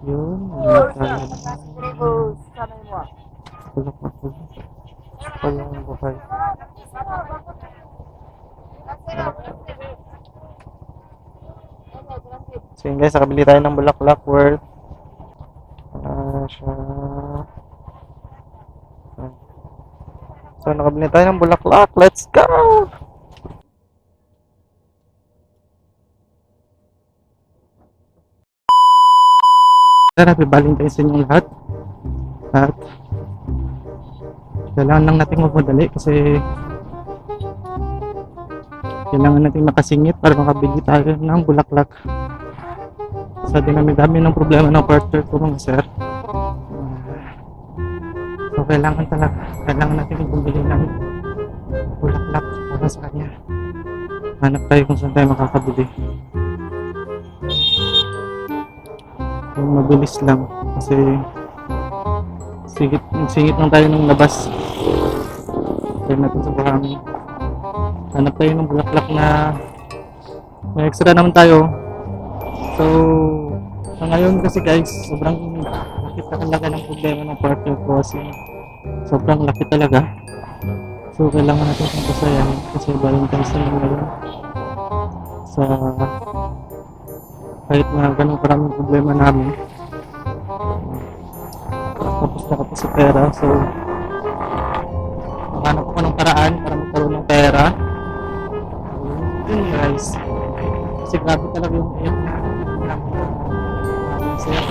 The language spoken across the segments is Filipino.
Yun, tulak na tulak. Pala ang buhay. So yun guys, nakabili tayo ng bulaklak worth siya. So nakabili tayo ng bulaklak. Let's go! Happy Valentine's sa inyong lahat. At kailangan lang natin magmadali kasi kailangan natin makasingit para makabili tayo ng bulaklak. Sa dinami-dami ng problema ng partner ko mga sir. So kailangan natin bumili ng bulaklak para sa kanya. Hanap tayo kung saan tayo makakabili. Yung mabilis lang kasi singit lang tayo ng labas. Kaya natin sa buhangin. Hanap tayo ng bulaklak na may extra naman tayo. So sa ngayon kasi guys, sobrang laki talaga ng problema ng partner ko kasi sobrang laki talaga. So kailangan natin itong pasayahin kasi Valentine's na ngayon. Sa kahit na ganun karaming problema namin, tapos na kapos sa pera. So maghanap ako ng paraan para magkaroon ng pera. Yun guys, kasi grabe talaga yung air na sir.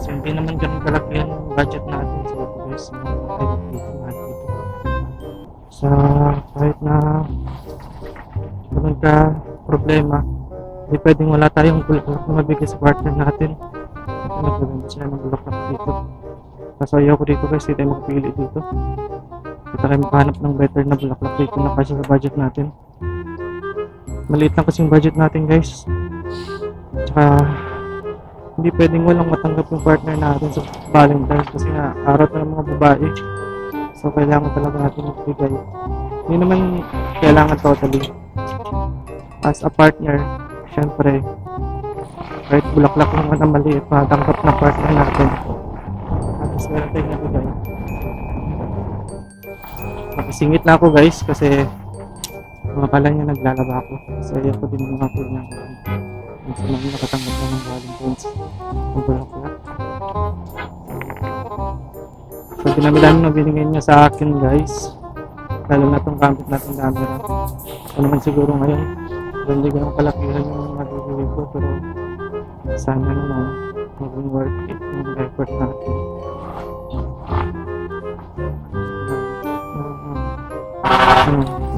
So hindi naman ganun kalaki yung budget natin. So guys, dito natin sa kahit na ganun ka problema, hindi pwedeng wala tayong bulaklak na mabigay sa partner natin. Ito nagaganda sila ng bulaklak dito. Kaso ayaw ko dito guys, hindi tayo makapili dito. Hindi tayo makahanap ng better na bulaklak dito na kasi sa budget natin. Maliit lang kasi yung budget natin guys. Tsaka hindi pwedeng walang matanggap yung partner natin sa Valentine's kasi nga araw na ng mga babae. So kailangan talaga natin magbigay. Hindi naman kailangan totally. As a partner, syempre kahit bulaklak naman na maliit, matanggap na partner natin. At least meron tayong nabigay. Makisingit na ako guys kasi makakala niya naglalaba ako. Kasi ayaw ko din mga po niya. Minsan namin nakatanggap na ng Valentine's ng bulaklak. So dinami-dami na binigay niya sa akin guys. Lalo na itong gamit natin camera. So naman siguro ngayon hindi ganun kalakihan yung nabibigay ko, pero sana naman maging worth it yung effort natin.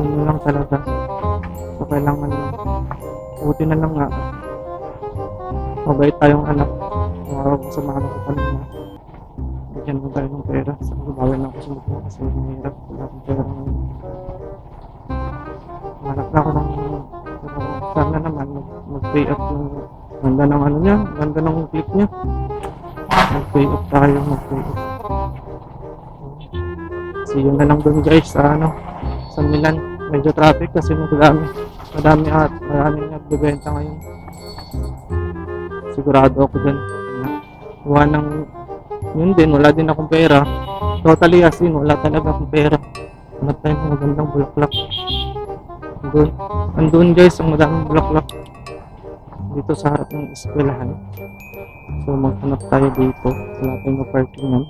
Ano lang talaga. So kailangan buti na lang nga mabait tayong anak. Sa mga kanina bigyan mo tayo ng pera. Sa bawal na ako sumugpo kasi mahirap. Wala akong pera ngayon. Hanap na ako ng sana naman mag-pay up yung ganda ng ano niya, ganda ng clip niya. Mag-pay up tayo, mag-pay up. See you na lang dun guys sa sa Milan. Medyo traffic kasi madami nagbebenta ngayon. Sigurado ako dun. Gawa ng yun din, wala din akong pera. Totally as in, wala talaga akong pera. Hanap tayo ng magandang bulaklak. Andun guys, ang madaming bulaklak dito sa harap ng eskwelahan. So maghanap tayo dito. Wala tayong parkingan.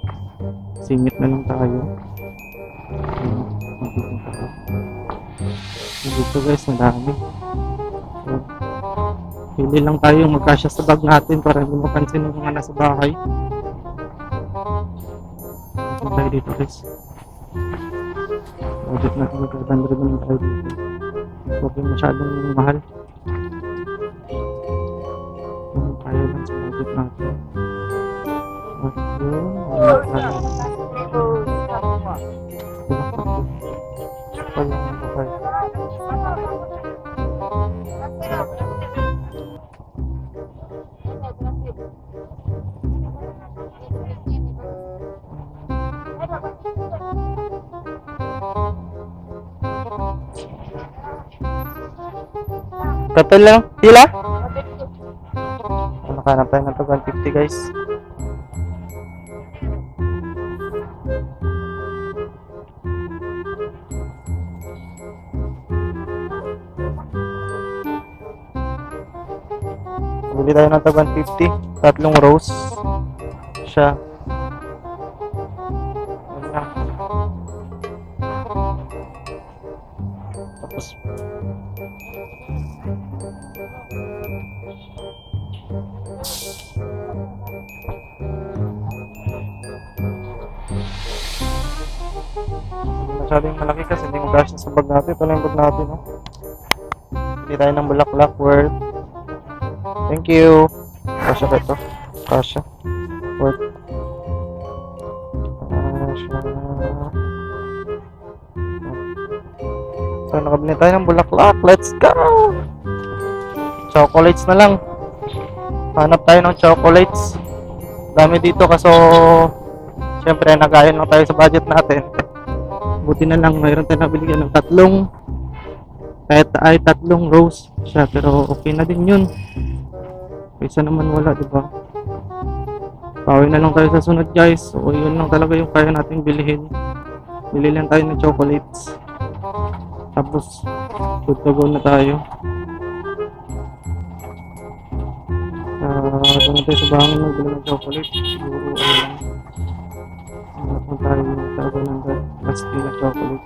Singit na lang tayo. Dito guys, madami. So, pili lang tayo yung magkasya sa bag natin para hindi mapansin ng mga nasa bahay. Maghanap tayo dito guys. Budget natin mag-500 naman tayo dito. Huwag yung masyadong mahal. Kaya lang sa budget natin. At yun, palang buhay. Kapel lang. Pila? Nakahanap tayo ng 150 guys. Bili tayo ng 150. Tatlong rows. Siya. Yan lang. Tapos masyadong malaki kasi hindi mag-gasya sa bag natin. Ito lang yung bag natin, no? Bili tayo ng bulaklak worth. Thank you. Kasya ka ito. Kasya. Worth. Kasya. So, nakabili tayo ng bulaklak. Let's go! Chocolates na lang. Hanap tayo ng chocolates. Dami dito kaso syempre nag-ayon lang tayo sa budget natin. Buti na lang mayroon tayong nabiligan ng tatlong rows siya, pero okay na din yun. Kaysa naman wala, diba? Bawi na lang tayo sa sunod guys. So yun lang talaga yung kaya natin bilhin. Bili lang tayo ng chocolates. Tapos good to go na tayo. Doon na tayo sa bangin magbili ng chocolate. Siguro ano lang. Hanap na tayo talaga ng plastic na chocolate.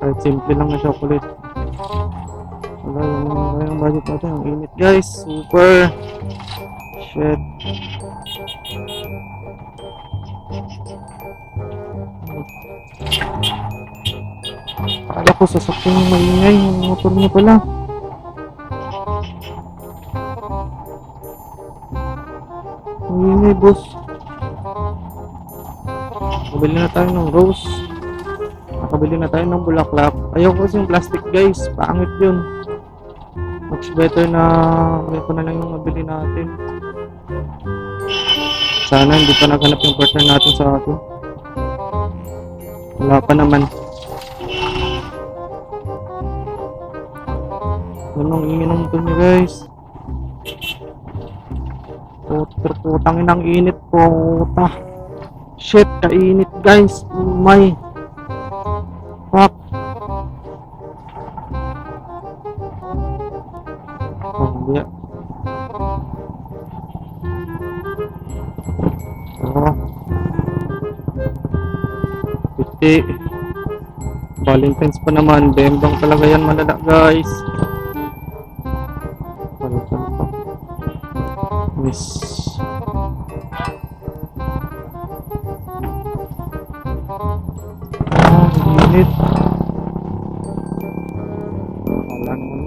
Kahit simple lang na chocolate. Wala yung budget natin. Ang init guys. Super. Shit. Akala ko sasakyan yung maingay. Yung motor niya pala. Maingay boss. Nakabili na tayo ng rose. Nakabili na tayo ng bulaklak. Ayaw ko kasi yung plastic guys. Pangit yun. Much better na ito na lang yung mabili natin. Sana hindi pa naghanap yung partner natin sa atin. Wala pa naman. Ganong ingin ng motor niya guys. Putang inang init po. Shit, kainit guys. Oh my. Fuck. Oh, hindi. Oh. 50. Valentine's pa naman. Bembang talaga yan malala guys. Valentine's pa. Miss. Init. Wala naman.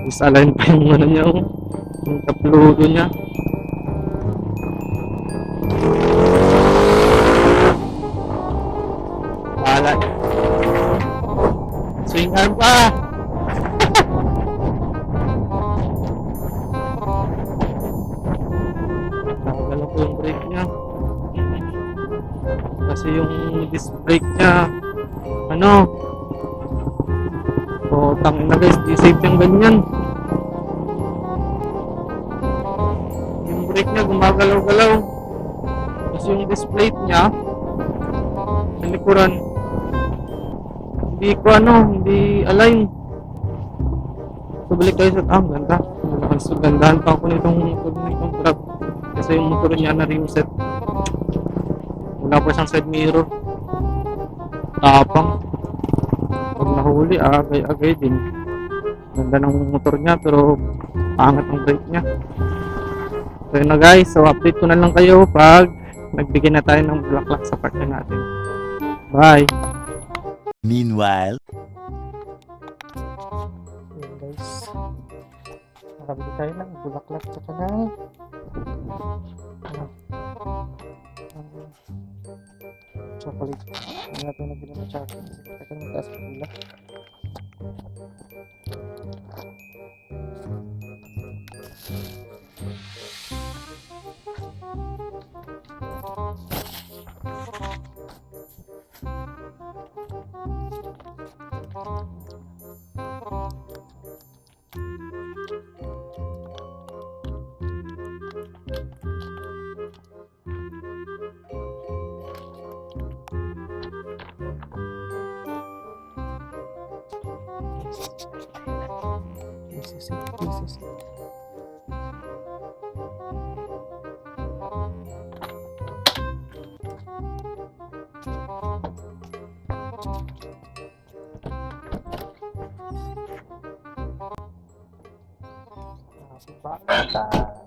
Disalign pa yung ano niya. Yung tapludo niya. Wala. Swing arm pa. Nakagalaw ko yung brake niya. Kasi yung disc brake niya ano o tangin na guys, di safe yung ganyan. Yung brake niya gumagalaw-galaw kasi yung disc plate niya sa likuran hindi align. So balik tayo sa ganda. So gandahan pa ako nitong truck kasi yung motor niya na reset. Wala pa siyang side mirror. Tapang. Pag nahuli, agay-agay din. Ganda ng motor niya pero pangat ang brake niya. So yun na guys. So update ko na lang kayo pag nagbigay na tayo ng bulaklak sa partner natin. Bye! Meanwhile, Yun guys. Nakabili tayo ng bulaklak sa kanal. Chocolate. Hindi natin nabili ng chocolate. Teka na mataas pa pula. This is it. Happy Valentine's.